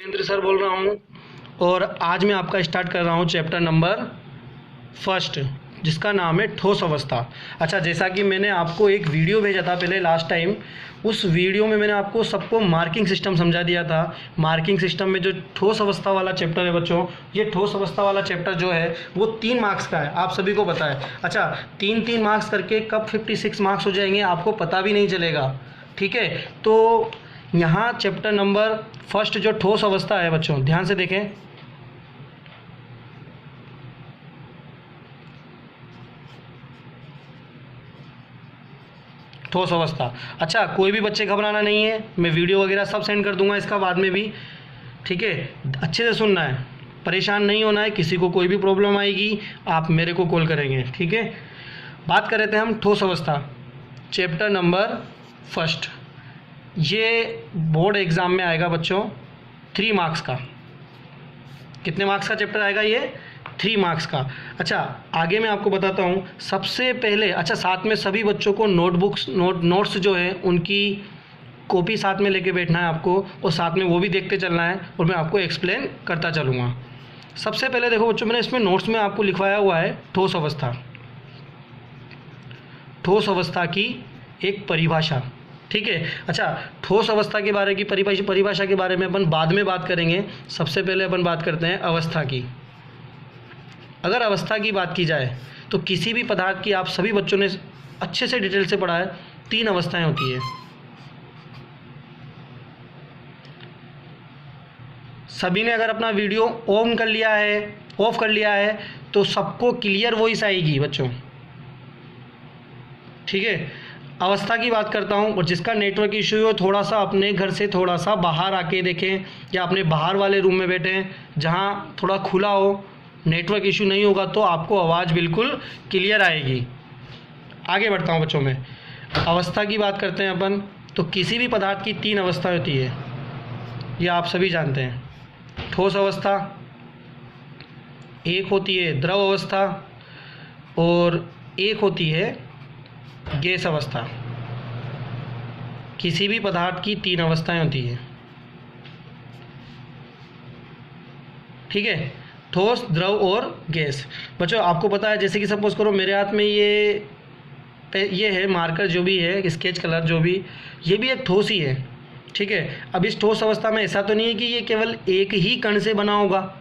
Jitendra sir बोल रहा हूँ और आज मैं आपका स्टार्ट कर रहा हूँ चैप्टर नंबर फर्स्ट, जिसका नाम है ठोस अवस्था। अच्छा, जैसा कि मैंने आपको एक वीडियो भेजा था पहले लास्ट टाइम, उस वीडियो में मैंने आपको सबको मार्किंग सिस्टम समझा दिया था। मार्किंग सिस्टम में जो ठोस अवस्था वाला चैप्टर है बच्चों, ये ठोस अवस्था वाला चैप्टर जो है वो 3 मार्क्स का है, आप सभी को पता है। अच्छा, 3-3 मार्क्स करके कब 56 मार्क्स हो जाएंगे आपको पता भी नहीं चलेगा। ठीक है, तो यहाँ चैप्टर नंबर फर्स्ट जो ठोस अवस्था है बच्चों, ध्यान से देखें। ठोस अवस्था। अच्छा, कोई भी बच्चे घबराना नहीं है, मैं वीडियो वगैरह सब सेंड कर दूंगा इसका बाद में भी। ठीक है, अच्छे से सुनना है, परेशान नहीं होना है। किसी को कोई भी प्रॉब्लम आएगी आप मेरे को कॉल करेंगे। ठीक है, बात कर रहे थे हम ठोस अवस्था, चैप्टर नंबर फर्स्ट। ये बोर्ड एग्ज़ाम में आएगा बच्चों 3 मार्क्स का। कितने मार्क्स का चैप्टर आएगा ये? 3 मार्क्स का। अच्छा, आगे मैं आपको बताता हूँ। सबसे पहले अच्छा, साथ में सभी बच्चों को नोट्स जो है उनकी कॉपी साथ में लेके बैठना है आपको, और साथ में वो भी देखते चलना है और मैं आपको एक्सप्लेन करता चलूँगा। सबसे पहले देखो बच्चों, मैंने इसमें नोट्स में आपको लिखवाया हुआ है ठोस अवस्था। ठोस अवस्था की एक परिभाषा। ठीक है, अच्छा, ठोस अवस्था के बारे की परिभाषा के बारे में अपन बाद में बात करेंगे। सबसे पहले अपन बात करते हैं अवस्था की। अगर अवस्था की बात की जाए तो किसी भी पदार्थ की, आप सभी बच्चों ने अच्छे से डिटेल से पढ़ा है, 3 अवस्थाएं होती है। सभी ने अगर अपना वीडियो ऑन कर लिया है, ऑफ कर लिया है, तो सबको क्लियर वॉइस आएगी बच्चों। ठीक है, अवस्था की बात करता हूँ, और जिसका नेटवर्क इशू हो थोड़ा सा अपने घर से थोड़ा सा बाहर आके देखें, या अपने बाहर वाले रूम में बैठें जहाँ थोड़ा खुला हो, नेटवर्क इशू नहीं होगा तो आपको आवाज़ बिल्कुल क्लियर आएगी। आगे बढ़ता हूँ बच्चों में। अवस्था की बात करते हैं अपन, तो किसी भी पदार्थ की 3 अवस्था होती है, ये आप सभी जानते हैं। ठोस अवस्था, एक होती है द्रव अवस्था, और एक होती है गैस अवस्था। किसी भी पदार्थ की 3 अवस्थाएं होती हैं। ठीक है, ठोस, द्रव और गैस। बच्चों आपको पता है, जैसे कि सपोज करो मेरे हाथ में ये है मार्कर, जो भी है स्केच कलर जो भी, ये भी एक ठोस ही है। ठीक है, अब इस ठोस अवस्था में ऐसा तो नहीं है कि ये केवल एक ही कण से बना होगा,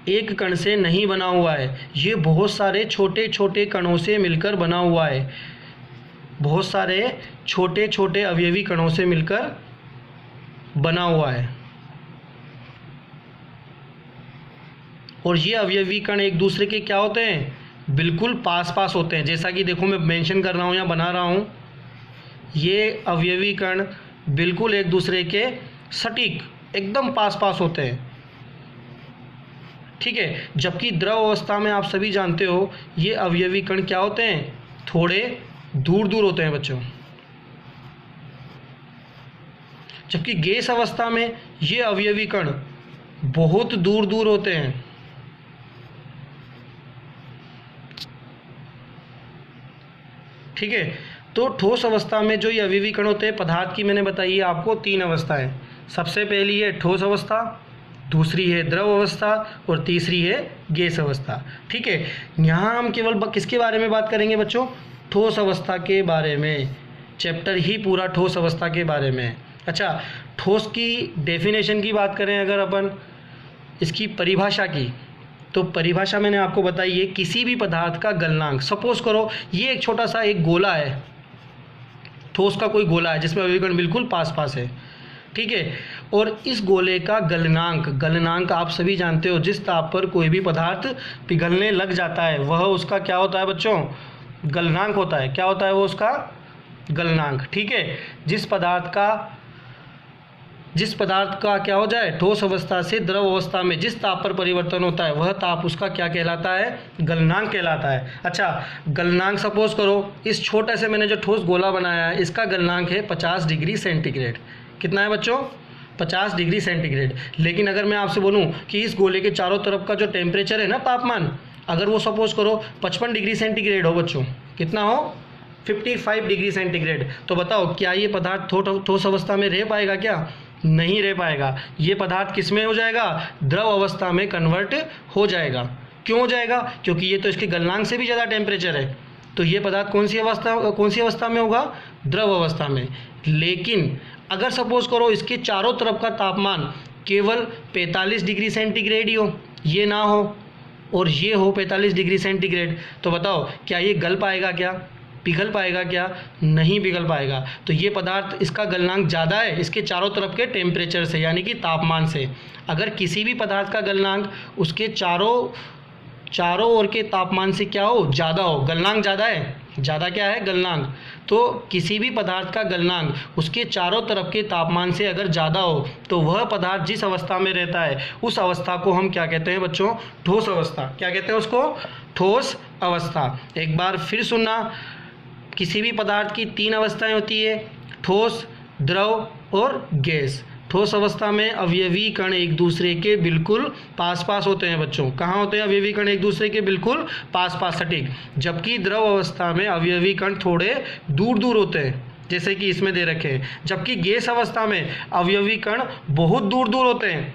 एक कण से नहीं बना हुआ है, ये बहुत सारे छोटे छोटे कणों से मिलकर बना हुआ है। बहुत सारे छोटे छोटे अवयवी कणों से मिलकर बना हुआ है, और ये अवयवी कण एक दूसरे के क्या होते हैं? बिल्कुल पास पास होते हैं। जैसा कि देखो मैं मेंशन कर रहा हूँ या बना रहा हूँ, ये अवयवी कण बिल्कुल एक दूसरे के सटीक एकदम पास पास होते हैं। ठीक है, जबकि द्रव अवस्था में आप सभी जानते हो ये अवयवी कण क्या होते हैं? थोड़े दूर दूर होते हैं बच्चों। जबकि गैस अवस्था में ये अवयवी कण बहुत दूर दूर होते हैं। ठीक है, तो ठोस अवस्था में जो ये अवयवी कण होते हैं पदार्थ की, मैंने बताई है आपको 3 अवस्थाएं। सबसे पहली है ठोस अवस्था, दूसरी है द्रव अवस्था, और तीसरी है गैस अवस्था। ठीक है, यहाँ हम केवल किसके बारे में बात करेंगे बच्चों? ठोस अवस्था के बारे में। चैप्टर ही पूरा ठोस अवस्था के बारे में। अच्छा, ठोस की डेफिनेशन की बात करें अगर अपन, इसकी परिभाषा की, तो परिभाषा मैंने आपको बताई है किसी भी पदार्थ का गलनांक। सपोज करो ये एक छोटा सा एक गोला है, ठोस का कोई गोला है जिसमें अवयवी कण बिल्कुल पास पास है। ठीक है, और इस गोले का गलनांक आप सभी जानते हो, जिस ताप पर कोई भी पदार्थ पिघलने लग जाता है वह उसका क्या होता है बच्चों? गलनांक होता है। क्या होता है वो? उसका गलनांक। ठीक है, जिस पदार्थ का क्या हो जाए? ठोस अवस्था से द्रव अवस्था में जिस ताप पर परिवर्तन होता है वह ताप उसका क्या कहलाता है? गलनांक कहलाता है। अच्छा, गलनांक सपोज करो इस छोटे से मैंने जो ठोस गोला बनाया है इसका गलनांक है 50 डिग्री सेंटीग्रेड। कितना है बच्चों? 50 डिग्री सेंटीग्रेड। लेकिन अगर मैं आपसे बोलूं कि इस गोले के चारों तरफ का जो टेम्परेचर है ना, तापमान, अगर वो सपोज करो 55 डिग्री सेंटीग्रेड हो बच्चों, कितना हो? 55 डिग्री सेंटीग्रेड, तो बताओ क्या ये पदार्थ ठोस अवस्था में रह पाएगा क्या? नहीं रह पाएगा। ये पदार्थ किस में हो जाएगा? द्रव अवस्था में कन्वर्ट हो जाएगा। क्यों हो जाएगा? क्योंकि ये तो इसके गलनांक से भी ज़्यादा टेम्परेचर है। तो ये पदार्थ कौन सी अवस्था में होगा? द्रव अवस्था में। लेकिन अगर सपोज करो इसके चारों तरफ का तापमान केवल 45 डिग्री सेंटीग्रेड ही हो, ये ना हो और ये हो 45 डिग्री सेंटीग्रेड, तो बताओ क्या ये गल पाएगा? क्या पिघल पाएगा? क्या नहीं पिघल पाएगा। तो ये पदार्थ, इसका गलनांक ज़्यादा है इसके चारों तरफ के टेम्परेचर से, यानी कि तापमान से। अगर किसी भी पदार्थ का गलनांक उसके चारों ओर के तापमान से क्या हो? ज़्यादा हो। गलनांक ज़्यादा है, ज़्यादा क्या है? गलनांक। तो किसी भी पदार्थ का गलनांक उसके चारों तरफ के तापमान से अगर ज़्यादा हो तो वह पदार्थ जिस अवस्था में रहता है उस अवस्था को हम क्या कहते हैं बच्चों? ठोस अवस्था। क्या कहते हैं उसको? ठोस अवस्था। एक बार फिर सुनना, किसी भी पदार्थ की 3 अवस्थाएं होती है, ठोस, द्रव और गैस। ठोस अवस्था में अवयवी कण एक दूसरे के बिल्कुल पास पास होते हैं बच्चों। कहाँ होते हैं अवयवी कण? एक दूसरे के बिल्कुल पास पास, सटीक। जबकि द्रव अवस्था में अवयवी कण थोड़े दूर दूर होते हैं, जैसे कि इसमें दे रखे हैं। जबकि गैस अवस्था में अवयवी कण बहुत दूर दूर होते हैं,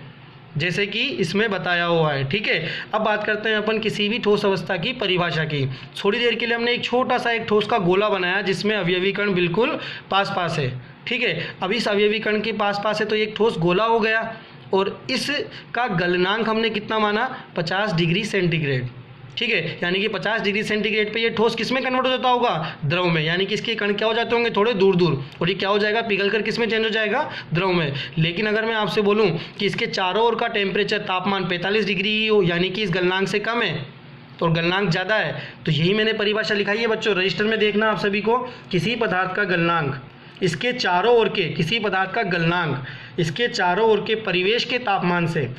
जैसे कि इसमें बताया हुआ है। ठीक है, अब बात करते हैं अपन किसी भी ठोस अवस्था की परिभाषा की। थोड़ी देर के लिए हमने एक छोटा सा एक ठोस का गोला बनाया जिसमें अवयवी कण बिल्कुल पास पास है। ठीक है, अब इस अवयवी कण के पास पास है तो एक ठोस गोला हो गया, और इसका गलनांक हमने कितना माना? 50 डिग्री सेंटीग्रेड। ठीक है, यानी कि 50 डिग्री सेंटीग्रेड पे ये ठोस किस में कन्वर्ट हो जाता होगा? द्रव में। यानी कि इसके कण क्या हो जाते होंगे? थोड़े दूर दूर, और ये क्या हो जाएगा? पिघल कर किस में चेंज हो जाएगा? द्रव में। लेकिन अगर मैं आपसे बोलूं कि इसके चारों ओर का टेम्परेचर, तापमान 45 डिग्री ही हो, यानी कि इस गलनांक से कम है तो गलनांक ज़्यादा है, तो यही मैंने परिभाषा लिखाई है बच्चों। रजिस्टर में देखना आप सभी को, किसी पदार्थ का गलनांक इसके चारों ओर के, किसी पदार्थ का गलनांक इसके चारों ओर के परिवेश के तापमान से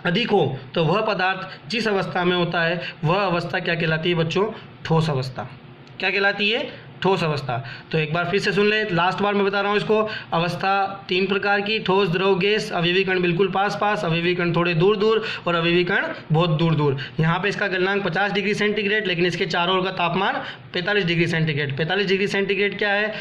अधिक हो तो वह पदार्थ जिस अवस्था में होता है वह अवस्था क्या कहलाती है बच्चों? ठोस अवस्था। क्या कहलाती है? ठोस अवस्था। तो एक बार फिर से सुन ले, लास्ट बार मैं बता रहा हूँ इसको। अवस्था 3 प्रकार की: ठोस, द्रव, गैस। अवयवी कण बिल्कुल पास पास, अवयवी कण थोड़े दूर दूर, और अवयवी कण बहुत दूर दूर। यहाँ पे इसका गलनांक 50 डिग्री सेंटीग्रेड, लेकिन इसके चारों ओर का तापमान 45 डिग्री सेंटीग्रेड। 45 डिग्री सेंटीग्रेड क्या है?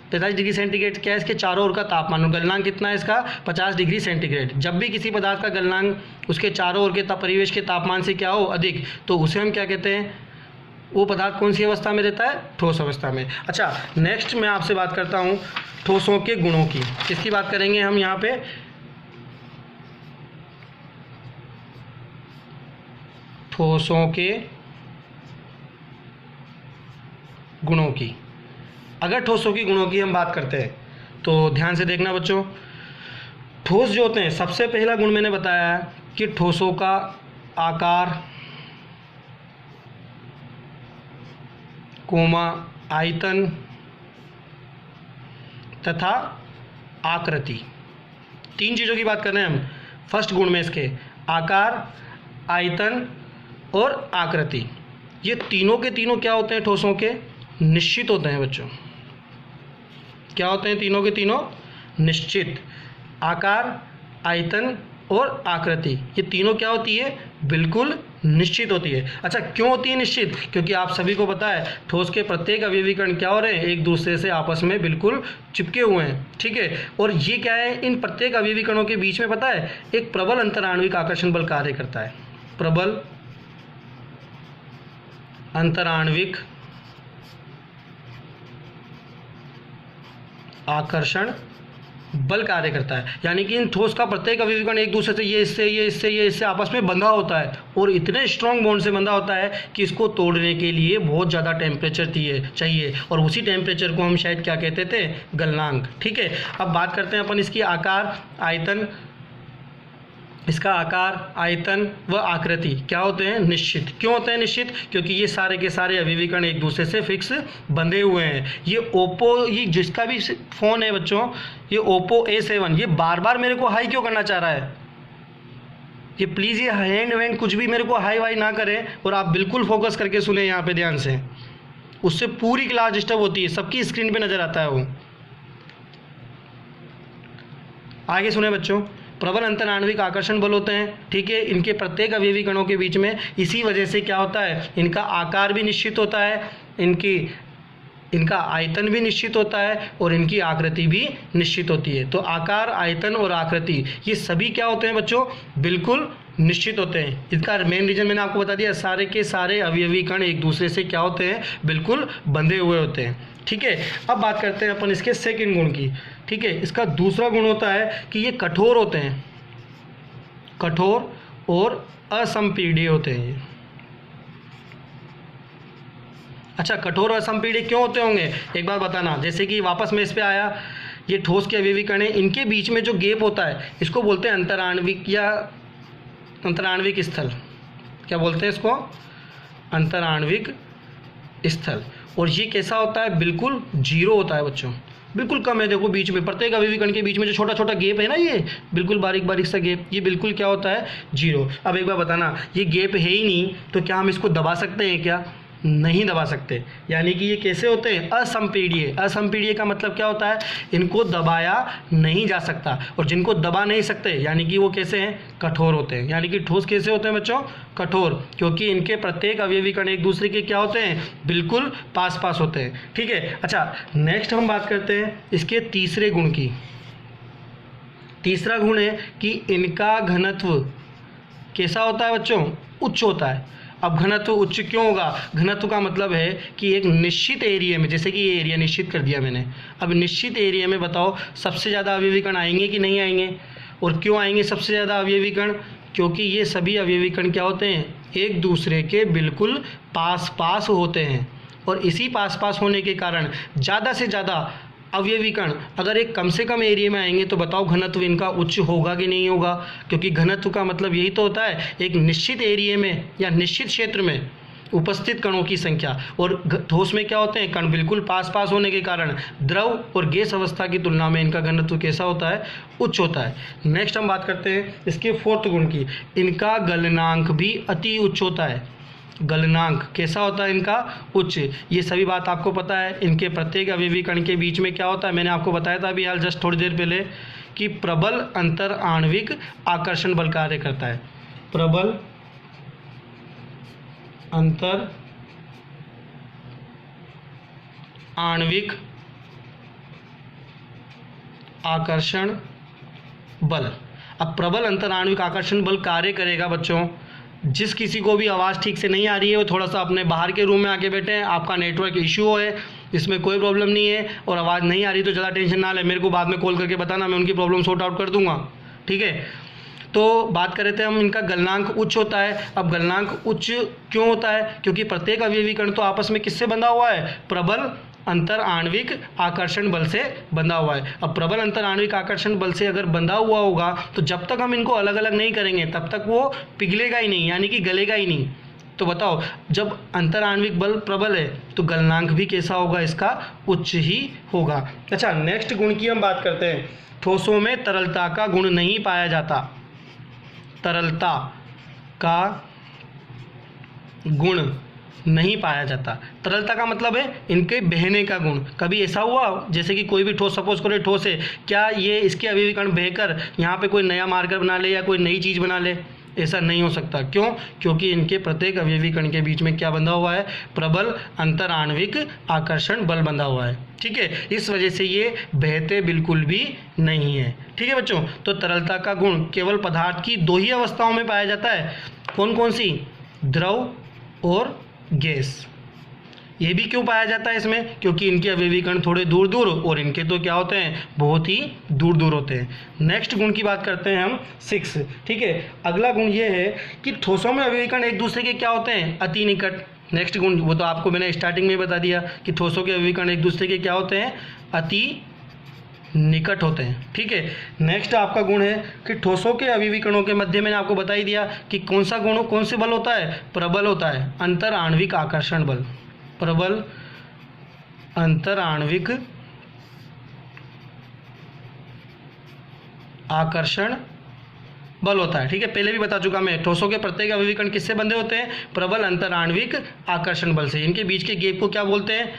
45 डिग्री सेंटीग्रेड क्या है? इसके चारों ओर का तापमान। और गलनांक कितना है इसका? 50 डिग्री सेंटीग्रेड। जब भी किसी पदार्थ का गलनांक उसके चारों ओर के परिवेश के तापमान से क्या हो? अधिक, तो उसे हम क्या कहते हैं? वो पदार्थ कौन सी अवस्था में रहता है? ठोस अवस्था में। अच्छा, नेक्स्ट मैं आपसे बात करता हूँ ठोसों के गुणों की। किसकी बात करेंगे हम यहाँ पे? ठोसों के गुणों की। अगर ठोसों की गुणों की हम बात करते हैं तो ध्यान से देखना बच्चों। ठोस जो होते हैं, सबसे पहला गुण मैंने बताया है कि ठोसों का आकार, आयतन तथा आकृति। 3 चीज़ों की बात कर रहे हैं हम फर्स्ट गुण में। इसके आकार, आयतन और आकृति, ये तीनों के तीनों क्या होते हैं? ठोसों के निश्चित होते हैं बच्चों। क्या होते हैं? तीनों के तीनों निश्चित। आकार, आयतन और आकृति, ये तीनों क्या होती है? बिल्कुल निश्चित होती है। अच्छा, क्यों होती है निश्चित? क्योंकि आप सभी को पता है ठोस के प्रत्येक अवयवी कण क्या हो रहे हैं? एक दूसरे से आपस में बिल्कुल चिपके हुए हैं। ठीक है, और ये क्या है? इन प्रत्येक अवयवी कणों के बीच में पता है एक प्रबल अंतराण्विक आकर्षण बल कार्य करता है। प्रबल अंतराण्विक आकर्षण बल कार्य करता है। यानी कि इन ठोस का प्रत्येक अवयवी कण एक दूसरे से, ये इससे आपस में बंधा होता है, और इतने स्ट्रॉन्ग बॉन्ड से बंधा होता है कि इसको तोड़ने के लिए बहुत ज़्यादा टेम्परेचर चाहिए, और उसी टेम्परेचर को हम शायद क्या कहते थे? गलनांक। ठीक है, अब बात करते हैं अपन इसकी आकार, आयतन। इसका आकार, आयतन व आकृति क्या होते हैं? निश्चित। क्यों होते हैं निश्चित? क्योंकि ये सारे के सारे अवयवी कण एक दूसरे से फिक्स बंधे हुए हैं। ये जिसका भी फ़ोन है बच्चों, ये ओप्पो A7, ये बार बार मेरे को हाई क्यों करना चाह रहा है? ये प्लीज़ ये हैंड वैंड कुछ भी मेरे को हाई वाई ना करें, और आप बिल्कुल फोकस करके सुने यहाँ पे ध्यान से, उससे पूरी क्लास डिस्टर्ब होती है, सबकी स्क्रीन पे नज़र आता है वो। आगे सुने बच्चों। प्रबल अंतराण्विक आकर्षण बल होते हैं। ठीक है, इनके प्रत्येक अवयवी कणों के बीच में। इसी वजह से क्या होता है? इनका आकार भी निश्चित होता है, इनकी इनका आयतन भी निश्चित होता है और इनकी आकृति भी निश्चित होती है। तो आकार, आयतन और आकृति ये सभी क्या होते हैं बच्चों, बिल्कुल निश्चित होते हैं। इसका मेन रीजन मैंने आपको बता दिया, सारे के सारे अवयवी कण एक दूसरे से क्या होते हैं, बिल्कुल बंधे हुए होते हैं। ठीक है, अब बात करते हैं अपन इसके सेकंड गुण की। ठीक है, इसका दूसरा गुण होता है कि ये कठोर होते हैं, कठोर और असंपीड्य होते हैं ये। अच्छा, कठोर और असंपीड्य क्यों होते होंगे, एक बात बताना। जैसे कि वापस मैं इस पे आया, ये ठोस के अवयवी कण है, इनके बीच में जो गैप होता है इसको बोलते हैं अंतराण्विक या अंतराण्विक स्थल। क्या बोलते हैं इसको, अंतराण्विक स्थल। और ये कैसा होता है, बिल्कुल जीरो होता है बच्चों, बिल्कुल कम है। देखो बीच में प्रत्येक अवयवी कण के बीच में जो छोटा छोटा गैप है ना, ये बिल्कुल बारीक बारीक सा गैप, ये बिल्कुल क्या होता है, जीरो। अब एक बार बताना, ये गैप है ही नहीं तो क्या हम इसको दबा सकते हैं, क्या नहीं दबा सकते। यानी कि ये कैसे होते हैं, असंपीड्य। असंपीड्य का मतलब क्या होता है, इनको दबाया नहीं जा सकता। और जिनको दबा नहीं सकते यानी कि वो कैसे हैं, कठोर होते हैं। यानी कि ठोस कैसे होते हैं बच्चों, कठोर, क्योंकि इनके प्रत्येक अवयवी कण एक दूसरे के क्या होते हैं, बिल्कुल पास पास होते हैं। ठीक है, अच्छा नेक्स्ट हम बात करते हैं इसके तीसरे गुण की। तीसरा गुण है कि इनका घनत्व कैसा होता है बच्चों, उच्च होता है। अब घनत्व उच्च क्यों होगा, घनत्व का मतलब है कि एक निश्चित एरिया में, जैसे कि ये एरिया निश्चित कर दिया मैंने, अब निश्चित एरिया में बताओ सबसे ज़्यादा अवयवी कण आएंगे कि नहीं आएंगे। और क्यों आएंगे सबसे ज़्यादा अवयवी कण, क्योंकि ये सभी अवयवी कण क्या होते हैं, एक दूसरे के बिल्कुल पास पास होते हैं। और इसी पास पास होने के कारण ज़्यादा से ज़्यादा अवयवी कण अगर एक कम से कम एरिया में आएंगे तो बताओ घनत्व इनका उच्च होगा कि नहीं होगा। क्योंकि घनत्व का मतलब यही तो होता है एक निश्चित एरिया में या निश्चित क्षेत्र में उपस्थित कणों की संख्या। और ठोस में क्या होते हैं, कण बिल्कुल पास पास होने के कारण द्रव और गैस अवस्था की तुलना में इनका घनत्व कैसा होता है, उच्च होता है। नेक्स्ट हम बात करते हैं इसके फोर्थ गुण की। इनका गलनांक भी अति उच्च होता है। गलनांक कैसा होता है इनका, उच्च। ये सभी बात आपको पता है। इनके प्रत्येक अवयवी कण के बीच में क्या होता है, मैंने आपको बताया था अभी हाल जस्ट थोड़ी देर पहले कि प्रबल अंतर आणविक आकर्षण बल कार्य करता है। प्रबल अंतर आणविक आकर्षण बल। अब प्रबल अंतर आणविक आकर्षण बल कार्य करेगा बच्चों, जिस किसी को भी आवाज़ ठीक से नहीं आ रही है वो थोड़ा सा अपने बाहर के रूम में आके बैठे हैं। आपका नेटवर्क इशू है, इसमें कोई प्रॉब्लम नहीं है। और आवाज़ नहीं आ रही तो ज़्यादा टेंशन ना ले, मेरे को बाद में कॉल करके बताना, मैं उनकी प्रॉब्लम सॉर्ट आउट कर दूंगा। ठीक है, तो बात कर रहे थे हम, इनका गलनांक उच्च होता है। अब गलनांक उच्च क्यों होता है, क्योंकि प्रत्येक अवयवी कण तो आपस में किससे बंधा हुआ है, प्रबल अंतर आणविक आकर्षण बल से बंधा हुआ है। अब प्रबल अंतर आणविक आकर्षण बल से अगर बंधा हुआ होगा तो जब तक हम इनको अलग अलग नहीं करेंगे तब तक वो पिघलेगा ही नहीं, यानी कि गलेगा ही नहीं। तो बताओ, जब अंतर आणविक बल प्रबल है तो गलनांक भी कैसा होगा, इसका उच्च ही होगा। अच्छा, नेक्स्ट गुण की हम बात करते हैं। ठोसों में तरलता का गुण नहीं पाया जाता। तरलता का गुण नहीं पाया जाता। तरलता का मतलब है इनके बहने का गुण। कभी ऐसा हुआ जैसे कि कोई भी ठोस, सपोज करो ठोस है, क्या ये इसके अवयवी कण बहकर यहाँ पे कोई नया मार्कर बना ले या कोई नई चीज़ बना ले, ऐसा नहीं हो सकता। क्यों, क्योंकि इनके प्रत्येक अवयवी कण के बीच में क्या बंधा हुआ है, प्रबल अंतर आणविक आकर्षण बल बंधा हुआ है। ठीक है, इस वजह से ये बहते बिल्कुल भी नहीं है। ठीक है बच्चों, तो तरलता का गुण केवल पदार्थ की दो ही अवस्थाओं में पाया जाता है। कौन कौन सी, द्रव और गैस। ये भी क्यों पाया जाता है इसमें, क्योंकि इनके अवयवी कण थोड़े दूर दूर और इनके तो क्या होते हैं, बहुत ही दूर दूर होते हैं। नेक्स्ट गुण की बात करते हैं हम 6। ठीक है, अगला गुण ये है कि ठोसों में अवयवी कण एक दूसरे के क्या होते हैं, अति निकट। नेक्स्ट गुण वो तो आपको मैंने स्टार्टिंग में बता दिया कि ठोसों के अवयवी कण एक दूसरे के क्या होते हैं, अति निकट होते हैं। ठीक है, नेक्स्ट आपका गुण है कि ठोसों के अवयवी कणों के मध्य मैंने आपको बता ही दिया कि कौन सा गुण, कौन से बल होता है, प्रबल होता है, अंतर आणविक आकर्षण बल। प्रबल अंतर आणविक आकर्षण बल होता है। ठीक है, पहले भी बता चुका मैं, ठोसों के प्रत्येक अवयवी कण किससे बंधे होते हैं, प्रबल अंतर आणविक आकर्षण बल से। इनके बीच के गैप को क्या बोलते हैं,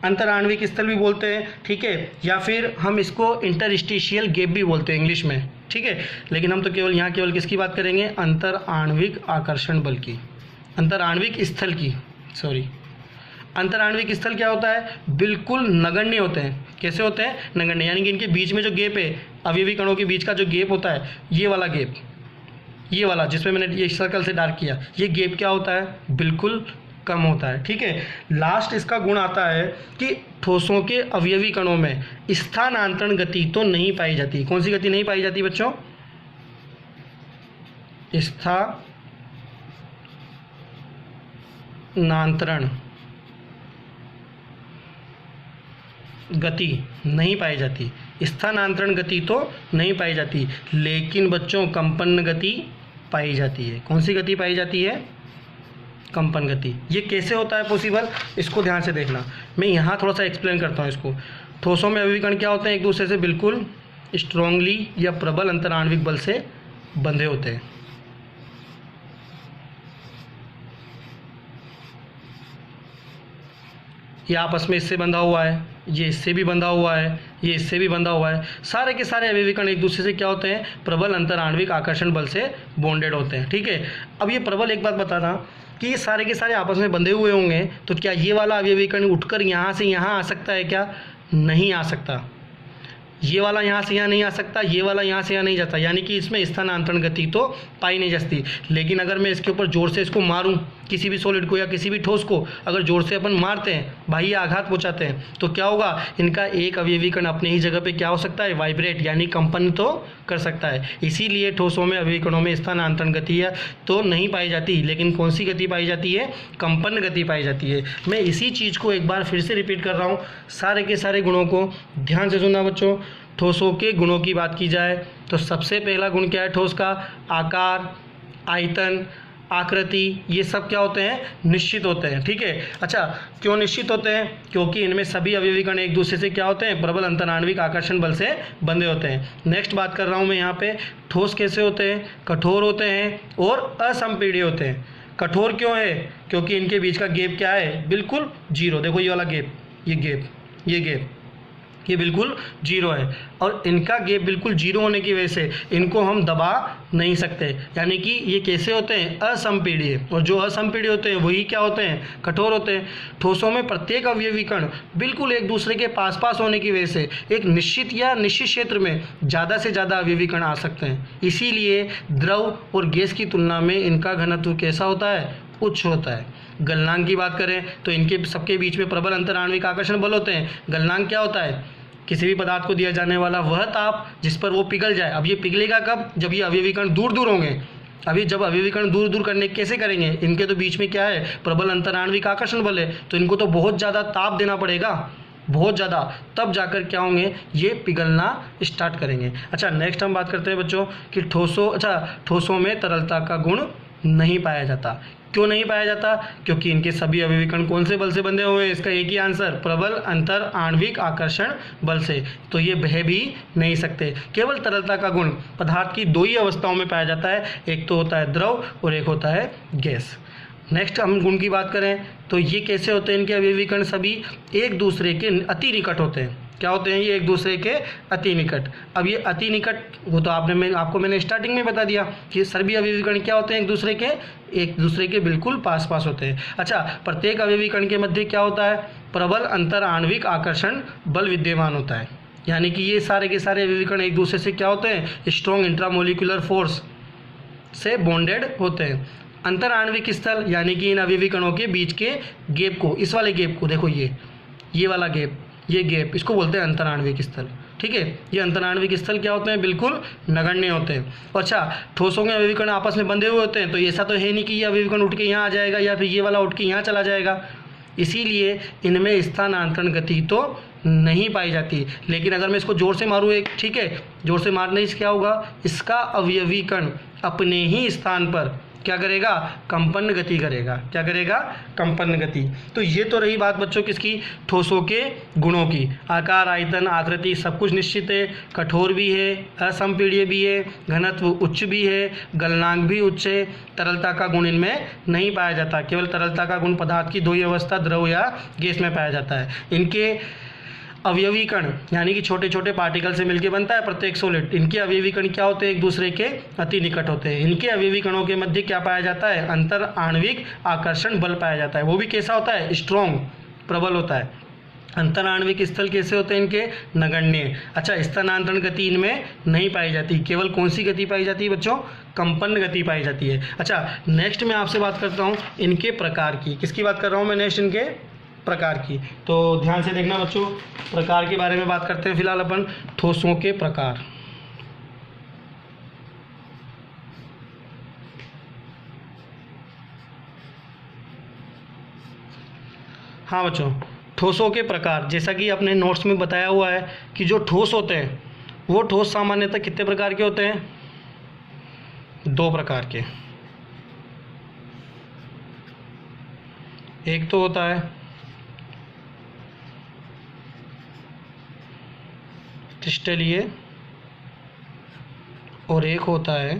अंतर आणविक स्थल भी बोलते हैं। ठीक है, या फिर हम इसको इंटरस्टिशियल गैप भी बोलते हैं इंग्लिश में। ठीक है, लेकिन हम तो केवल यहाँ केवल किसकी बात करेंगे, अंतर आणविक आकर्षण बल की, अंतर आणविक स्थल की, सॉरी अंतराण्विक स्थल क्या होता है, बिल्कुल नगण्य होते हैं। कैसे होते हैं, नगण्य, यानी कि इनके बीच में जो गैप है, अवयवी कणों के बीच का जो गैप होता है, ये वाला गैप, ये वाला जिसमें मैंने ये सर्कल से डार्क किया, ये गैप क्या होता है, बिल्कुल कम होता है। ठीक है, लास्ट इसका गुण आता है कि ठोसों के अवयवी कणों में स्थानांतरण गति तो नहीं पाई जाती। कौन सी गति नहीं पाई जाती बच्चों, स्थानांतरण गति नहीं पाई जाती। स्थानांतरण गति तो नहीं पाई जाती, लेकिन बच्चों कंपन गति पाई जाती है। कौन सी गति पाई जाती है, कंपन गति। ये कैसे होता है पॉसिबल, इसको ध्यान से देखना। मैं यहाँ थोड़ा सा एक्सप्लेन करता हूँ इसको। ठोसों में अवयवी कण क्या होते हैं, एक दूसरे से बिल्कुल स्ट्रांगली या प्रबल अंतराण्विक बल से बंधे होते हैं। ये आपस में इससे बंधा हुआ है, ये इससे भी बंधा हुआ है, ये इससे भी बंधा हुआ है। सारे के सारे अवयवी कण एक दूसरे से क्या होते हैं, प्रबल अंतराण्विक आकर्षण बल से बॉन्डेड होते हैं। ठीक है, अब ये प्रबल, एक बात बताना कि ये सारे के सारे आपस में बंधे हुए होंगे, तो क्या ये वाला अवयवी कण उठकर यहाँ से यहाँ आ सकता है क्या, नहीं आ सकता। ये वाला यहाँ से यहाँ नहीं आ सकता, ये वाला यहाँ से यहाँ नहीं जाता, यानी कि इसमें स्थानांतरण गति तो पाई नहीं जाती। लेकिन अगर मैं इसके ऊपर जोर से इसको मारूं, किसी भी सॉलिड को या किसी भी ठोस को अगर जोर से अपन मारते हैं, बाह्य आघात पहुँचाते हैं, तो क्या होगा, इनका एक अवयवी कण अपने ही जगह पे क्या हो सकता है, वाइब्रेट, यानी कंपन तो कर सकता है। इसीलिए ठोसों में अवयवी कणों में स्थानांतरण गति तो नहीं पाई जाती, लेकिन कौन सी गति पाई जाती है, कंपन गति पाई जाती है। मैं इसी चीज़ को एक बार फिर से रिपीट कर रहा हूँ, सारे के सारे गुणों को ध्यान से सुनना बच्चों। ठोसों के गुणों की बात की जाए तो सबसे पहला गुण क्या है ठोस का, आकार, आयतन, आकृति, ये सब क्या होते हैं, निश्चित होते हैं। ठीक है, अच्छा क्यों निश्चित होते हैं, क्योंकि इनमें सभी अवयवी कण एक दूसरे से क्या होते हैं, प्रबल अंतराण्विक आकर्षण बल से बंधे होते हैं। नेक्स्ट बात कर रहा हूँ मैं यहाँ पे, ठोस कैसे होते हैं, कठोर होते हैं और असंपीड्य होते हैं। कठोर क्यों है, क्योंकि इनके बीच का गैप क्या है, बिल्कुल जीरो। देखो ये वाला गैप, ये गैप, ये गैप, ये बिल्कुल जीरो है, और इनका गैप बिल्कुल जीरो होने की वजह से इनको हम दबा नहीं सकते, यानी कि ये कैसे होते हैं, असंपीड्य। और जो असंपीड्य होते हैं वही क्या होते हैं, कठोर होते हैं। ठोसों में प्रत्येक अवयवी कण बिल्कुल एक दूसरे के पास पास होने की वजह से एक निश्चित या निश्चित क्षेत्र में ज़्यादा से ज़्यादा अवयवी कण आ सकते हैं। इसीलिए द्रव और गैस की तुलना में इनका घनत्व कैसा होता है, उच्च होता है। गलनांक की बात करें तो इनके सबके बीच में प्रबल अंतराण्विक आकर्षण बल होते हैं। गलनांक क्या होता है, किसी भी पदार्थ को दिया जाने वाला वह ताप जिस पर वो पिघल जाए। अब ये पिघलेगा कब, जब ये अवयवी कण दूर दूर होंगे। अभी जब अवयवी कण दूर दूर करने कैसे करेंगे, इनके तो बीच में क्या है, प्रबल अंतराण्विक आकर्षण बल है, तो इनको तो बहुत ज़्यादा ताप देना पड़ेगा, बहुत ज़्यादा, तब जाकर क्या होंगे, ये पिघलना स्टार्ट करेंगे। अच्छा नेक्स्ट हम बात करते हैं बच्चों कि ठोसों में तरलता का गुण नहीं पाया जाता। क्यों नहीं पाया जाता, क्योंकि इनके सभी अवयवी कण कौन से बल से बंधे हुए हैं, इसका एक ही आंसर, प्रबल अंतर आणविक आकर्षण बल से, तो ये बह भी नहीं सकते। केवल तरलता का गुण पदार्थ की दो ही अवस्थाओं में पाया जाता है, एक तो होता है द्रव और एक होता है गैस। नेक्स्ट हम गुण की बात करें तो ये कैसे होते हैं, इनके अवयवी कण सभी एक दूसरे के अति निकट होते हैं। क्या होते हैं, ये एक दूसरे के अति निकट। अब ये अति निकट, वो तो आपको मैंने स्टार्टिंग में बता दिया कि सभी अवयवी कण क्या होते हैं, एक दूसरे के बिल्कुल पास पास होते हैं। अच्छा, प्रत्येक अवयवी कण के मध्य क्या होता है, प्रबल अंतर आणविक आकर्षण बल विद्यमान होता है, यानी कि ये सारे के सारे अवयवी कण एक दूसरे से क्या होते हैं, स्ट्रॉन्ग इंट्रामोलिकुलर फोर्स से बॉन्डेड होते हैं। अंतर आणविक स्थल, यानी कि इन अवयवी कणों के बीच के गैप को, इस वाले गैप को देखो, ये वाला गैप, ये गैप, इसको बोलते हैं अंतराण्विक स्थल। ठीक है, ये अंतराण्विक स्थल क्या होते हैं, बिल्कुल नगण्य होते हैं। अच्छा, ठोसों के अवयवी कण आपस में बंधे हुए होते हैं, तो ऐसा तो है नहीं कि ये अवयवी कण उठ के यहाँ आ जाएगा या फिर ये वाला उठ के यहाँ चला जाएगा, इसीलिए इनमें स्थानांतरण गति तो नहीं पाई जाती। लेकिन अगर मैं इसको जोर से मारूँ एक, ठीक है, जोर से मारने से क्या होगा, इसका अवयवी कण अपने ही स्थान पर क्या करेगा, कंपन गति करेगा। क्या करेगा, कंपन गति। तो ये तो रही बात बच्चों किसकी, ठोसों के गुणों की। आकार, आयतन, आकृति सब कुछ निश्चित है, कठोर भी है, असंपीड्य भी है, घनत्व उच्च भी है, गलनांक भी उच्च है। तरलता का गुण इनमें नहीं पाया जाता, केवल तरलता का गुण पदार्थ की दो ही अवस्था, द्रव या गैस में पाया जाता है। इनके अवयवी कण यानी कि छोटे छोटे पार्टिकल से मिलकर बनता है प्रत्येक सॉलिड। इनके अवयवी कण क्या होते हैं, एक दूसरे के अति निकट होते हैं। इनके अवयवी कणों के मध्य क्या पाया जाता है, अंतर आणविक आकर्षण बल पाया जाता है। वो भी कैसा होता है, स्ट्रॉन्ग, प्रबल होता है। अंतराण्विक स्थल कैसे होते हैं इनके? नगण्य। अच्छा, स्थानांतरण गति इनमें नहीं पाई जाती। केवल कौन सी गति पाई जाती है बच्चों? कंपन गति पाई जाती है। अच्छा, नेक्स्ट मैं आपसे बात करता हूँ इनके प्रकार की। किसकी बात कर रहा हूँ मैं? नेक्स्ट इनके प्रकार की। तो ध्यान से देखना बच्चों, प्रकार के बारे में बात करते हैं फिलहाल अपन। ठोसों के प्रकार। हाँ बच्चों, ठोसों के प्रकार, जैसा कि अपने नोट्स में बताया हुआ है कि जो ठोस होते हैं वो ठोस सामान्यतः कितने प्रकार के होते हैं? 2 प्रकार के। एक तो होता है क्रिस्टलीय और एक होता है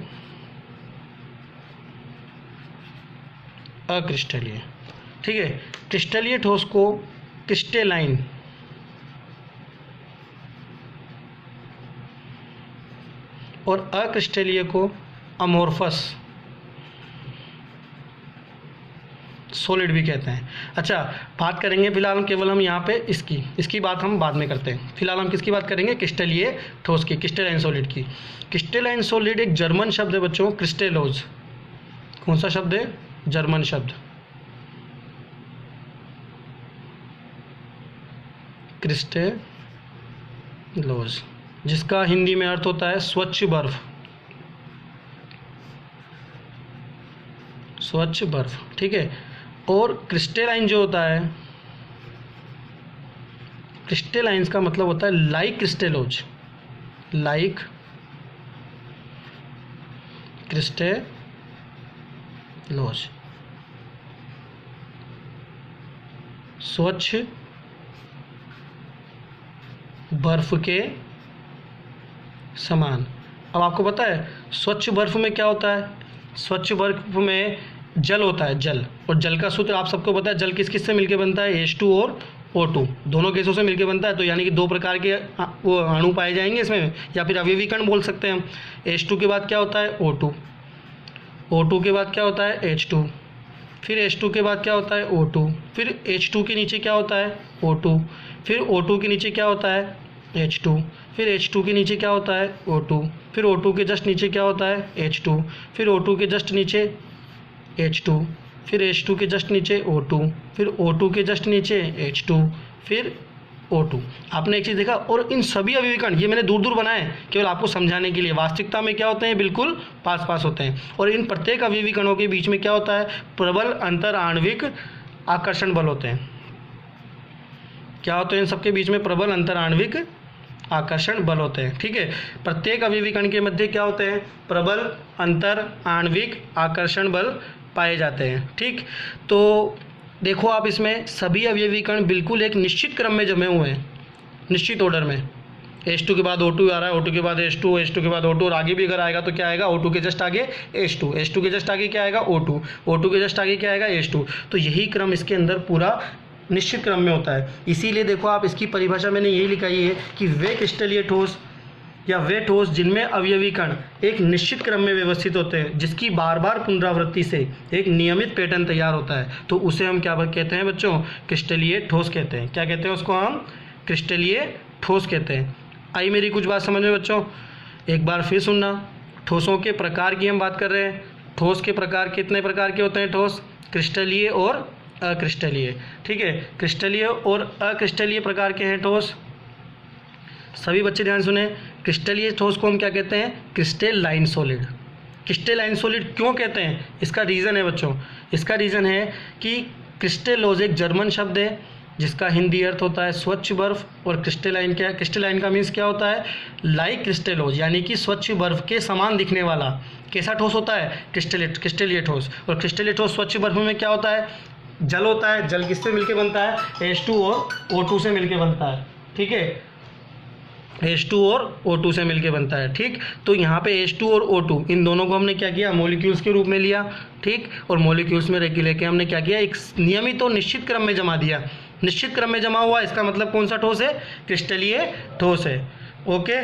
अक्रिस्टलीय। ठीक है, क्रिस्टलीय ठोस को क्रिस्टेलाइन और अक्रिस्टलीय को अमोर्फस सॉलिड भी कहते हैं। अच्छा, बात करेंगे फिलहाल केवल हम यहाँ पे इसकी बात हम बाद में करते हैं। फिलहाल हम किसकी बात करेंगे? क्रिस्टलीय ठोस की, क्रिस्टेलाइन सॉलिड की। क्रिस्टेलाइन सॉलिड एक जर्मन शब्द है बच्चों, क्रिस्टेलोज। कौन सा शब्द है? जर्मन शब्द क्रिस्टेलोज, जिसका हिंदी में अर्थ होता है स्वच्छ बर्फ। स्वच्छ बर्फ, ठीक है। और क्रिस्टेलाइन जो होता है, क्रिस्टेलाइंस का मतलब होता है लाइक क्रिस्टेलोज, लाइक क्रिस्टेलोज, स्वच्छ बर्फ के समान। अब आपको पता है स्वच्छ बर्फ में क्या होता है? स्वच्छ बर्फ में जल होता है, जल। और जल का सूत्र आप सबको पता है, जल किस किस से मिलकर बनता है? H2 और O2, दोनों गैसों से मिलकर बनता है। तो यानी कि 2 प्रकार के वो अणु पाए जाएंगे इसमें, या फिर अवयवी कण बोल सकते हैं हम। H2 के बाद क्या होता है? O2, O2 के बाद क्या होता है? H2, फिर H2 के बाद क्या होता है? O2, फिर H2 के नीचे क्या होता है? O2, फिर O2 के नीचे क्या होता है? H2, फिर H2 के नीचे क्या होता है? O2, फिर O2 के जस्ट नीचे क्या होता है? H2, फिर O2 के जस्ट नीचे H2, फिर H2 के जस्ट नीचे O2, फिर O2 के जस्ट नीचे H2, फिर O2। आपने एक चीज़ देखा, और इन सभी अवयवी कण, ये मैंने दूर दूर बनाए केवल आपको समझाने के लिए, वास्तविकता में क्या होते हैं? बिल्कुल पास पास होते हैं। और इन प्रत्येक अवयवी कणों के बीच में क्या होता है? प्रबल अंतर आणविक आकर्षण बल होते हैं। क्या होते हैं? इन सबके बीच में प्रबल अंतर आणविक आकर्षण बल होते हैं। ठीक है, प्रत्येक अवयवी कण के मध्य क्या होते हैं? प्रबल अंतर आणविक आकर्षण बल पाए जाते हैं। ठीक, तो देखो आप इसमें सभी अवयवी कण बिल्कुल एक निश्चित क्रम में जमे हुए हैं, निश्चित ऑर्डर में। H2 के बाद O2 आ रहा है, O2 के बाद H2, H2 के बाद O2, और आगे भी अगर आएगा तो क्या आएगा? O2 के जस्ट आगे H2, H2 के जस्ट आगे क्या आएगा? O2, O2 के जस्ट आगे क्या आएगा? H2। तो यही क्रम इसके अंदर पूरा निश्चित क्रम में होता है। इसीलिए देखो आप, इसकी परिभाषा मैंने यही लिखाई है कि वे क्रिस्टलीय ठोस या वे ठोस जिनमें अवयवी कण एक निश्चित क्रम में व्यवस्थित होते हैं, जिसकी बार बार पुनरावृत्ति से एक नियमित पैटर्न तैयार होता है, तो उसे हम क्या कहते हैं बच्चों? क्रिस्टलीय ठोस कहते हैं। क्या कहते हैं उसको? हम क्रिस्टलीय ठोस कहते हैं। आई मेरी कुछ बात समझ में बच्चों? एक बार फिर सुनना। ठोसों के प्रकार की हम बात कर रहे हैं। ठोस के प्रकार कितने प्रकार के होते हैं? ठोस क्रिस्टलीय और अक्रिस्टलीय। ठीक है, क्रिस्टलीय और अक्रिस्टलीय प्रकार के हैं ठोस। सभी बच्चे ध्यान सुने, क्रिस्टलीय ठोस को हम क्या कहते हैं? Crystalline solid. क्रिस्टेलाइन सॉलिड क्यों कहते हैं? इसका रीज़न है बच्चों, इसका रीज़न है कि क्रिस्टेलोज एक जर्मन शब्द है जिसका हिंदी अर्थ होता है स्वच्छ बर्फ, और क्रिस्टेलाइन क्या है? क्रिस्टेलाइन का मीन्स क्या होता है? लाइक क्रिस्टेलोज, यानी कि स्वच्छ बर्फ के समान दिखने वाला। कैसा ठोस होता है? क्रिस्टलीय ठोस। और क्रिस्टलीय ठोस स्वच्छ बर्फ में क्या होता है? जल होता है। जल किससे मिलके बनता है? H2 और O2 से मिलके बनता है। ठीक है, H2 और O2 से मिलके बनता है। ठीक, तो यहाँ पे H2 और O2 इन दोनों को हमने क्या किया? मॉलिक्यूल्स के रूप में लिया। ठीक, और मॉलिक्यूल्स में लेके हमने क्या किया? एक नियमित और निश्चित क्रम में जमा दिया। निश्चित क्रम में जमा हुआ, इसका मतलब कौन सा ठोस है? क्रिस्टलीय ठोस है। ओके,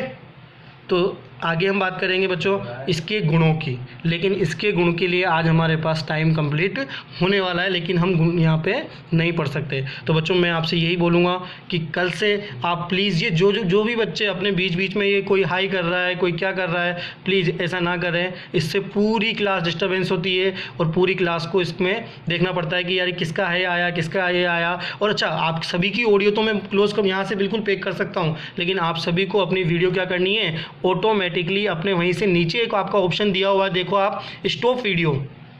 तो आगे हम बात करेंगे बच्चों इसके गुणों की, लेकिन इसके गुण के लिए आज हमारे पास टाइम कंप्लीट होने वाला है, लेकिन हम गुण यहाँ पे नहीं पढ़ सकते। तो बच्चों मैं आपसे यही बोलूँगा कि कल से आप प्लीज़ ये जो भी बच्चे अपने बीच बीच में ये कोई हाई कर रहा है, कोई क्या कर रहा है, प्लीज़ ऐसा ना करें। इससे पूरी क्लास डिस्टर्बेंस होती है और पूरी क्लास को इसमें देखना पड़ता है कि यार किसका है आया, किसका ये आया। और अच्छा, आप सभी की ऑडियो तो मैं क्लोज कर यहाँ से बिल्कुल पैक कर सकता हूँ, लेकिन आप सभी को अपनी वीडियो क्या करनी है, ऑटोमेटिकली अपने वहीं से नीचे एक आपका ऑप्शन दिया हुआ है, देखो आप स्टॉप वीडियो,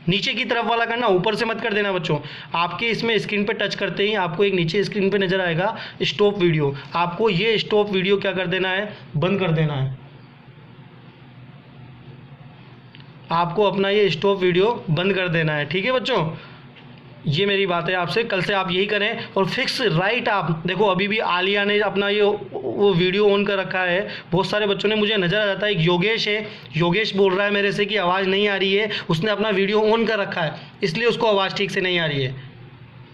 नीचे की तरफ वाला करना, ऊपर से मत कर देना बच्चों। आपके इसमें स्क्रीन पे टच करते ही आपको एक नीचे स्क्रीन पे नज़र आएगा स्टॉप वीडियो, आपको ये स्टॉप वीडियो क्या कर देना है, बंद कर देना है। आपको अपना ये स्टॉप वीडियो बंद कर देना है, ठीक है बच्चों। ये मेरी बात है आपसे, कल से आप यही करें। और फिक्स राइट, आप देखो अभी भी आलिया ने अपना ये वो वीडियो ऑन कर रखा है, बहुत सारे बच्चों ने, मुझे नज़र आ जाता है। एक योगेश है, योगेश बोल रहा है मेरे से कि आवाज़ नहीं आ रही है, उसने अपना वीडियो ऑन कर रखा है, इसलिए उसको आवाज़ ठीक से नहीं आ रही है,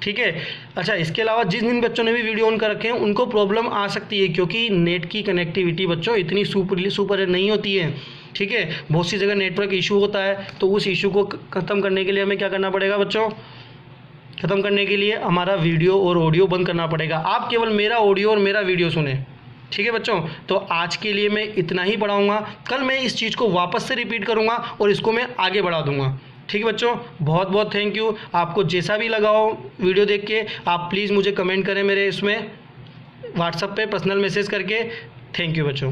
ठीक है। अच्छा, इसके अलावा जिन बच्चों ने भी वीडियो ऑन कर रखे हैं उनको प्रॉब्लम आ सकती है, क्योंकि नेट की कनेक्टिविटी बच्चों इतनी सुपर नहीं होती है, ठीक है। बहुत सी जगह नेटवर्क इशू होता है, तो उस इशू को ख़त्म करने के लिए हमें क्या करना पड़ेगा बच्चों, ख़त्म करने के लिए हमारा वीडियो और ऑडियो बंद करना पड़ेगा। आप केवल मेरा ऑडियो और मेरा वीडियो सुने, ठीक है बच्चों। तो आज के लिए मैं इतना ही पढ़ाऊँगा, कल मैं इस चीज़ को वापस से रिपीट करूँगा और इसको मैं आगे बढ़ा दूँगा, ठीक है बच्चों। बहुत बहुत थैंक यू। आपको जैसा भी लगा हो वीडियो देख के, आप प्लीज़ मुझे कमेंट करें मेरे इसमें व्हाट्सएप पे पर्सनल मैसेज करके। थैंक यू बच्चों।